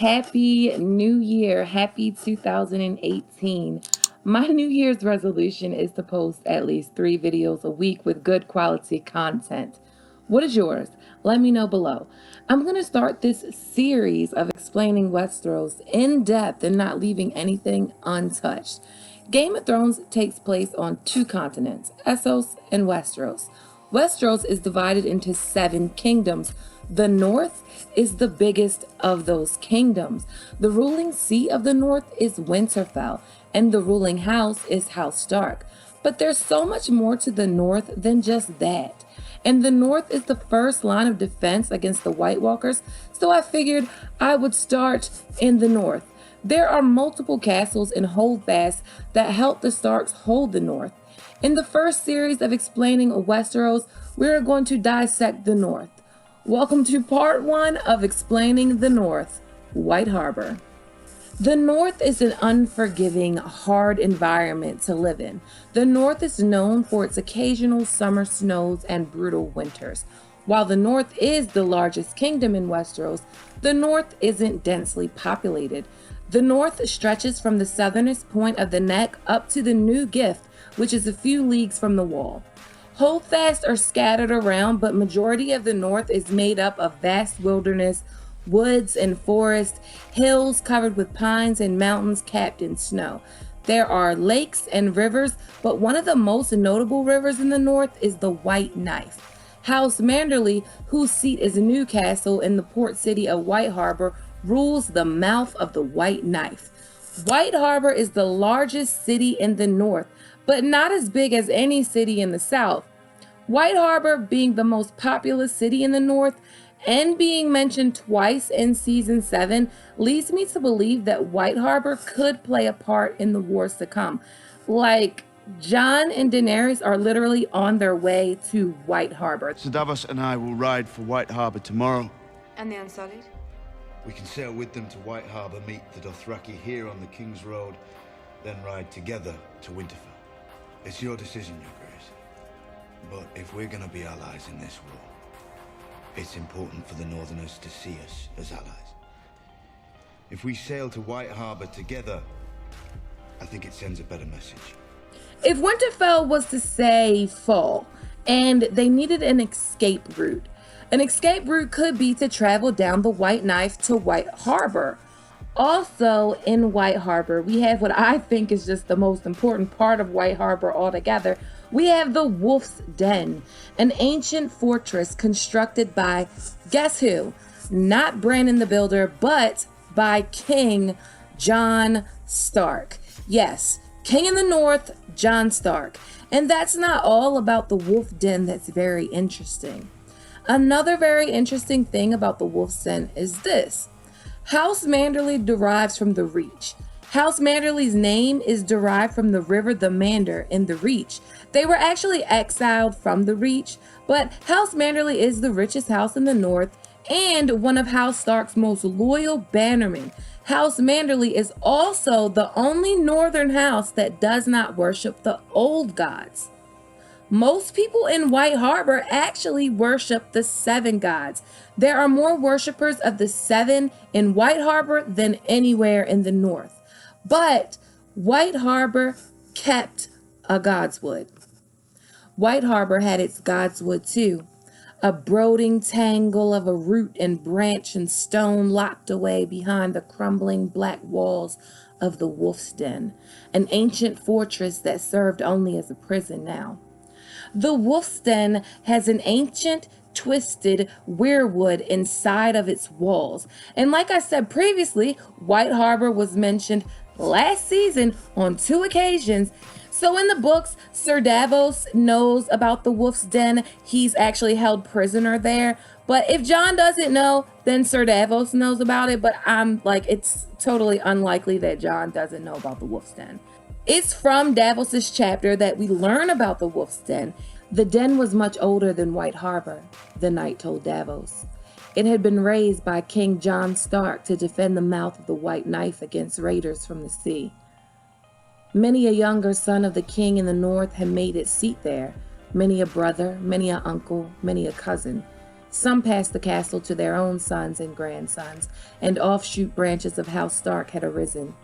Happy New Year. Happy 2018. My New Year's resolution is to post at least 3 videos a week with good quality content. What is yours? Let me know below. I'm going to start this series of explaining Westeros in depth and not leaving anything untouched. Game of Thrones takes place on 2 continents, Essos and Westeros. Westeros is divided into 7 kingdoms. The North is the biggest of those kingdoms. The ruling seat of the North is Winterfell, and the ruling house is House Stark. But there's so much more to the North than just that. And the North is the first line of defense against the White Walkers, so I figured I would start in the North. There are multiple castles and holdfasts that help the Starks hold the North. In the first series of explaining Westeros, we're going to dissect the North. Welcome to part 1 of explaining the North, White Harbor. The North is an unforgiving, hard environment to live in. The North is known for its occasional summer snows and brutal winters. While the North is the largest kingdom in Westeros, the North isn't densely populated. The North stretches from the southernest point of the neck up to the New Gift, which is a few leagues from the wall. Holdfasts are scattered around, but majority of the North is made up of vast wilderness, woods and forests, hills covered with pines and mountains capped in snow. There are lakes and rivers, but one of the most notable rivers in the North is the White Knife. House Manderly, whose seat is Newcastle in the port city of White Harbor, rules the mouth of the White Knife. White Harbor is the largest city in the North, but not as big as any city in the South. White Harbor being the most populous city in the North and being mentioned twice in season 7 leads me to believe that White Harbor could play a part in the wars to come. Like, Jon and Daenerys are literally on their way to White Harbor. So Davos and I will ride for White Harbor tomorrow. And the Unsullied? We can sail with them to White Harbor, meet the Dothraki here on the King's Road, then ride together to Winterfell. It's your decision, Your Grace. But if we're gonna be allies in this war, it's important for the Northerners to see us as allies. If we sail to White Harbor together, I think it sends a better message. If Winterfell was to say fall, and they needed an escape route could be to travel down the White Knife to White Harbor. Also in White Harbor, we have what I think is just the most important part of White Harbor altogether. We have the Wolf's Den, an ancient fortress constructed by, guess who? Not Bran the Builder, but by King Jon Stark. Yes, King in the North, Jon Stark. And that's not all about the Wolf Den that's very interesting. Another very interesting thing about the Wolf's Den is this. House Manderly derives from the Reach. House Manderly's name is derived from the river the Mander in the Reach. They were actually exiled from the Reach, but House Manderly is the richest house in the North and one of House Stark's most loyal bannermen. House Manderly is also the only northern house that does not worship the old gods. Most people in White Harbor actually worship the 7 gods. There are more worshippers of the 7 in White Harbor than anywhere in the North. But White Harbor kept a godswood. White Harbor had its godswood too. A brooding tangle of a root and branch and stone locked away behind the crumbling black walls of the Wolf's Den, an ancient fortress that served only as a prison now. The Wolf's Den has an ancient, twisted weirwood inside of its walls. And like I said previously, White Harbor was mentioned last season on 2 occasions. So in the books, Sir Davos knows about the Wolf's Den. He's actually held prisoner there. But if Jon doesn't know, then Sir Davos knows about it. But I'm like, it's totally unlikely that Jon doesn't know about the Wolf's Den. It's from Davos's chapter that we learn about the Wolf's Den. The den was much older than White Harbor, the knight told Davos. It had been raised by King Jon Stark to defend the mouth of the White Knife against raiders from the sea. Many a younger son of the king in the North had made its seat there, many a brother, many an uncle, many a cousin. Some passed the castle to their own sons and grandsons, and offshoot branches of House Stark had arisen.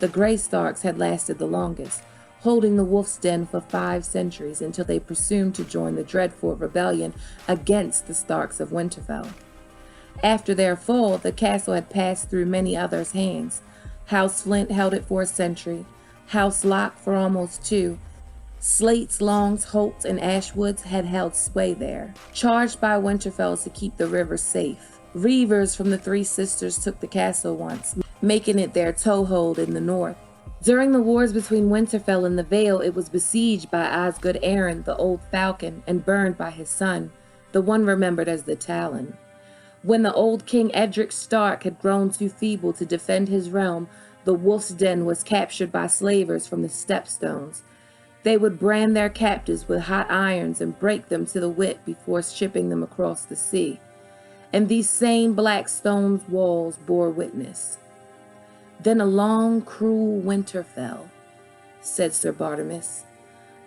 The Grey Starks had lasted the longest, holding the Wolf's Den for 5 centuries until they presumed to join the dreadful rebellion against the Starks of Winterfell. After their fall, the castle had passed through many others' hands. House Flint held it for a century, House Locke for almost 2. Slates, Longs, Holts, and Ashwoods had held sway there, charged by Winterfell to keep the river safe. Reavers from the 3 sisters took the castle once, making it their toehold in the north. During the wars between Winterfell and the Vale, it was besieged by Osgood Arryn, the Old Falcon, and burned by his son, the one remembered as the Talon. When the old King Edric Stark had grown too feeble to defend his realm, the Wolf's Den was captured by slavers from the Stepstones. They would brand their captives with hot irons and break them to the wick before shipping them across the sea. And these same black stone walls bore witness. Then a long, cruel winter fell, said Sir Bartimaeus.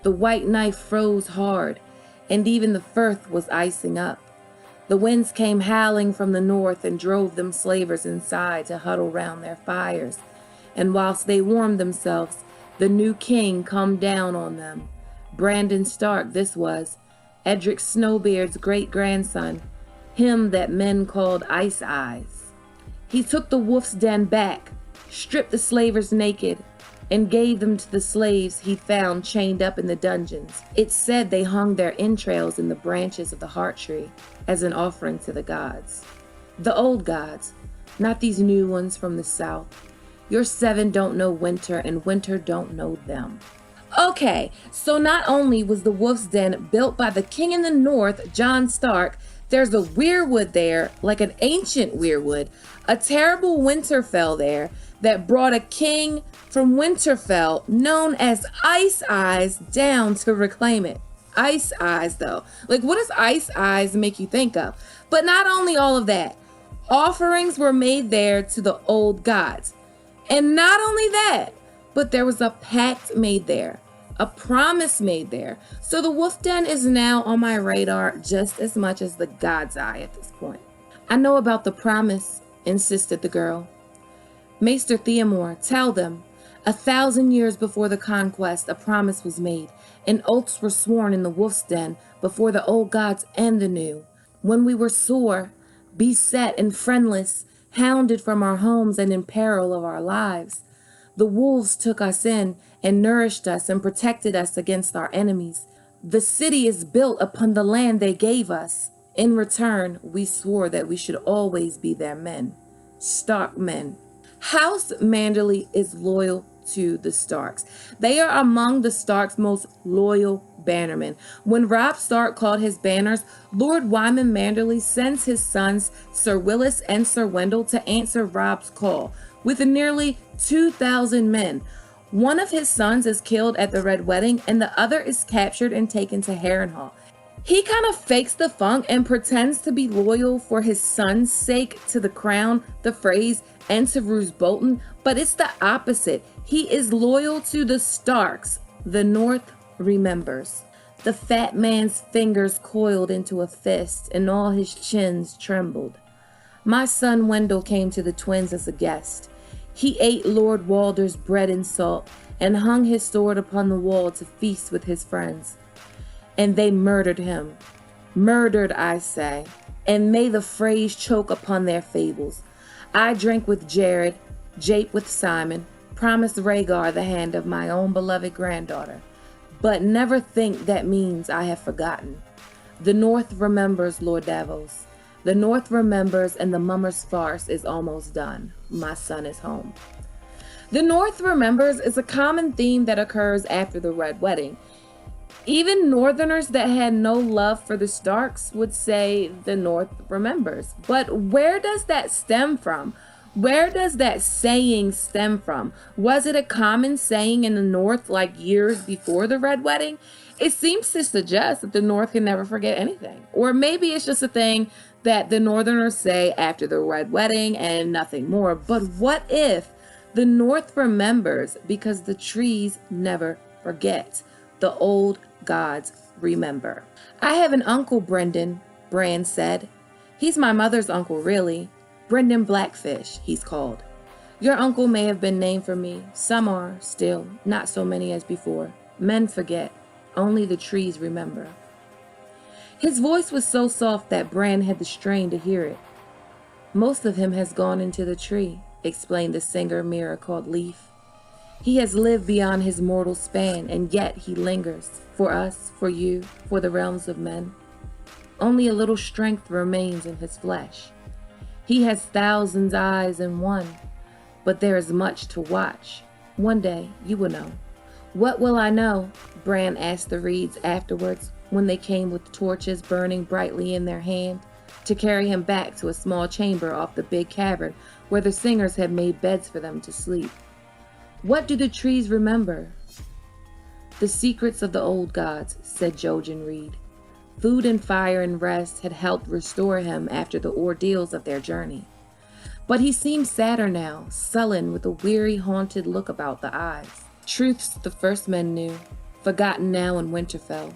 The white knife froze hard, and even the firth was icing up. The winds came howling from the north and drove them slavers inside to huddle round their fires. And whilst they warmed themselves, the new king come down on them. Bran Stark this was, Edric Snowbeard's great-grandson, him that men called Ice Eyes. He took the Wolf's Den back, stripped the slavers naked, and gave them to the slaves he found chained up in the dungeons. It said they hung their entrails in the branches of the heart tree as an offering to the gods. The old gods, not these new ones from the south. Your 7 don't know winter, and winter don't know them. Okay, so not only was the Wolf's Den built by the king in the north, Jon Stark, there's a weirwood there, like an ancient weirwood, a terrible Winterfell there that brought a king from Winterfell known as Ice Eyes down to reclaim it. Ice Eyes though. Like, what does Ice Eyes make you think of? But not only all of that, offerings were made there to the old gods. And not only that, but there was a pact made there, a promise made there. So the Wolf Den is now on my radar just as much as the God's Eye at this point. I know about the promise, insisted the girl. Maester Theomore, tell them, 1,000 years before the conquest, a promise was made, and oaths were sworn in the Wolf's Den before the old gods and the new. When we were sore, beset and friendless, hounded from our homes and in peril of our lives, the wolves took us in and nourished us and protected us against our enemies. The city is built upon the land they gave us. In return, we swore that we should always be their men, Stark men. House Manderly is loyal to the Starks. They are among the Starks' most loyal bannermen. When Robb Stark called his banners, Lord Wyman Manderly sends his sons, Sir Willis and Sir Wendell, to answer Robb's call, with nearly 2,000 men. One of his sons is killed at the Red Wedding, and the other is captured and taken to Harrenhal. He kind of fakes the funk and pretends to be loyal for his son's sake to the crown, the Freys, and to Roose Bolton, but it's the opposite. He is loyal to the Starks. The North remembers. The fat man's fingers coiled into a fist, and all his chins trembled. My son Wendell came to the twins as a guest. He ate Lord Walder's bread and salt, and hung his sword upon the wall to feast with his friends. And they murdered him. Murdered, I say, and may the Freys choke upon their fables. I drank with Jared, jape with Simon, promised Rhaegar the hand of my own beloved granddaughter. But never think that means I have forgotten. The North remembers, Lord Davos. The North remembers, and the mummer's farce is almost done. My son is home. The North remembers is a common theme that occurs after the Red Wedding. Even Northerners that had no love for the Starks would say the North remembers. But where does that stem from? Where does that saying stem from? Was it a common saying in the North like years before the Red Wedding? It seems to suggest that the North can never forget anything. Or maybe it's just a thing that the Northerners say after the Red Wedding and nothing more. But what if the North remembers because the trees never forget? The old gods remember. I have an uncle, Brendan, Bran said. He's my mother's uncle, really. Brendan Blackfish, he's called. Your uncle may have been named for me. Some are, still, not so many as before. Men forget. Only the trees remember. His voice was so soft that Bran had the strain to hear it. Most of him has gone into the tree, explained the singer Mira called Leaf. He has lived beyond his mortal span, and yet he lingers. For us, for you, for the realms of men. Only a little strength remains in his flesh. He has thousands eyes in one, but there is much to watch. One day, you will know. What will I know? Bran asked the reeds afterwards, when they came with torches burning brightly in their hand, to carry him back to a small chamber off the big cavern where the singers had made beds for them to sleep. What do the trees remember? The secrets of the old gods, said Jojen Reed. Food and fire and rest had helped restore him after the ordeals of their journey. But he seemed sadder now, sullen with a weary, haunted look about the eyes. Truths the first men knew, forgotten now in Winterfell,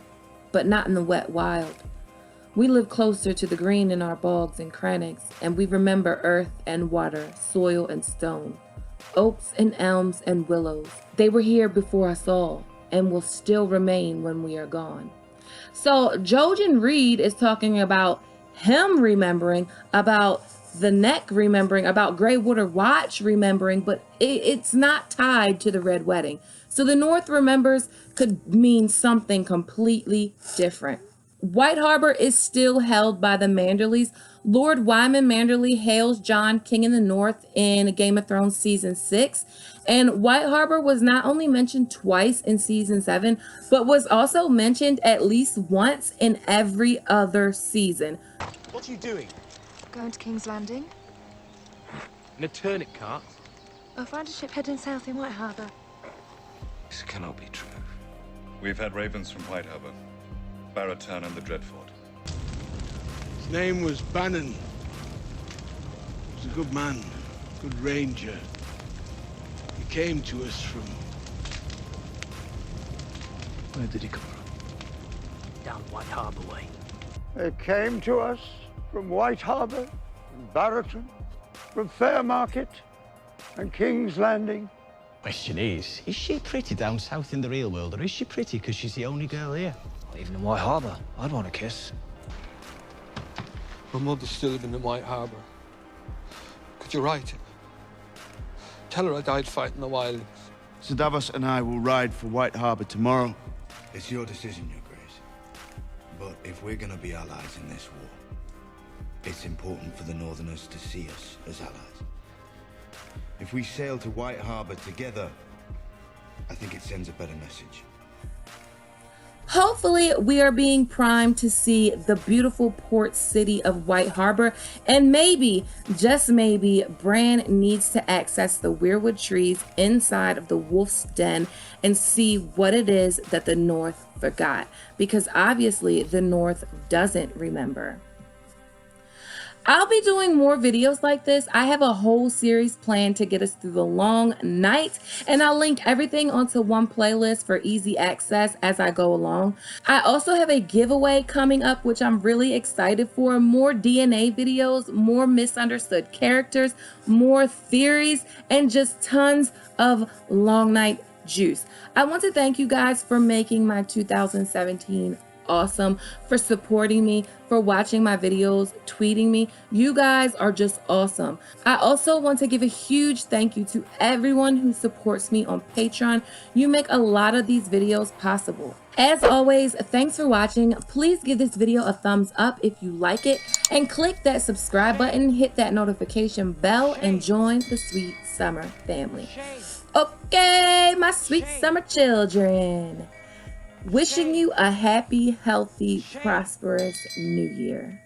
but not in the wet wild. We live closer to the green in our bogs and crannies, and we remember earth and water, soil and stone, oaks and elms and willows. They were here before us all, and will still remain when we are gone. So Jojen Reed is talking about him remembering, about the Neck remembering, about Greywater Watch remembering, but it's not tied to the Red Wedding. So the North remembers could mean something completely different. White Harbor is still held by the Manderlys. Lord Wyman Manderly hails Jon, King in the North in Game of Thrones Season 6. And White Harbor was not only mentioned twice in Season 7, but was also mentioned at least once in every other season. What are you doing? Going to King's Landing. In a turnip cart? I'll find a ship heading south in White Harbor. This cannot be true. We've had ravens from White Harbor, Barrowtown and the Dreadfort. His name was Bannon. He was a good man, good ranger. He came to us from... Where did he come from? Down White Harbor way. They came to us from White Harbor, from Barrowtown, from Fairmarket, and King's Landing. Question is she pretty down south in the real world, or is she pretty because she's the only girl here? Well, even in White Harbor, I'd want a kiss. My mother's still living in White Harbor. Could you write it? Tell her I died fighting the wildlings. Sir Davos and I will ride for White Harbor tomorrow. It's your decision, Your Grace. But if we're gonna be allies in this war, it's important for the Northerners to see us as allies. If we sail to White Harbor together, I think it sends a better message. Hopefully, we are being primed to see the beautiful port city of White Harbor, and maybe, just maybe, Bran needs to access the weirwood trees inside of the wolf's den and see what it is that the North forgot, because obviously the North doesn't remember. I'll be doing more videos like this. I have a whole series planned to get us through the long night, and I'll link everything onto one playlist for easy access as I go along. I also have a giveaway coming up, which I'm really excited for. More DNA videos, more misunderstood characters, more theories, and just tons of long night juice. I want to thank you guys for making my 2017 awesome, for supporting me, for watching my videos, tweeting me. You guys are just awesome. I also want to give a huge thank you to everyone who supports me on Patreon. You make a lot of these videos possible. As always, thanks for watching. Please give this video a thumbs up if you like it, and click that subscribe button, hit that notification bell, and join the Sweet Summer family. Okay, my sweet summer children. Wishing you a happy, healthy, prosperous new year.